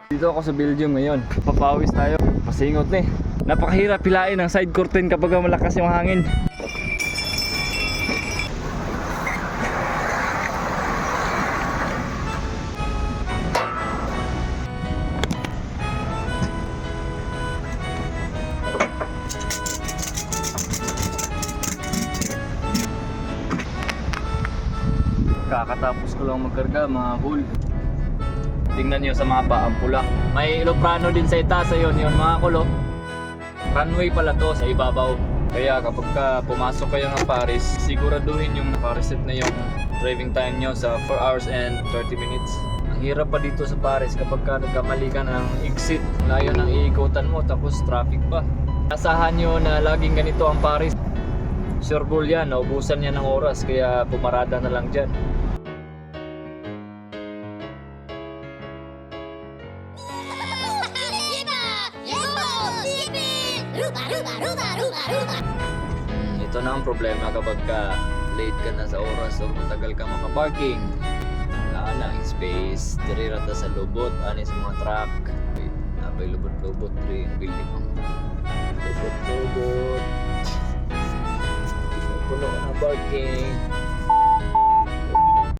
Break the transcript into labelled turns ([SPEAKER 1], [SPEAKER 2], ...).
[SPEAKER 1] Dito ako sa Belgium ngayon. Papawis tayo. Pasingot na eh. Napakahirap pilain ang side curtain kapag malakas yung hangin. Kakatapos ko lang magkarga mga cool. Tingnan nyo sa mapa, ang pula. May eroplano din sa itaas yun mga kulo. Runway pala to sa ibabaw. Kaya kapag pumasok kayo ng Paris, siguraduhin yung naka-reset na yung driving time nyo sa 4 hours and 30 minutes. Ang hirap pa dito sa Paris kapag nagkamali ka ng exit. Layo ng iikutan mo tapos traffic pa. Asahan nyo na laging ganito ang Paris. Sure goal yan, naubusan yan ng oras kaya pumarada na lang dyan. Ito na ang problema kapag late ka na sa oras o matagal ka makaparking. Wala na ang space, dirirata sa lubot, ani sa mga truck. Napay lubot-lubot, yung building mo. Lubot-lubot. Puno na parking.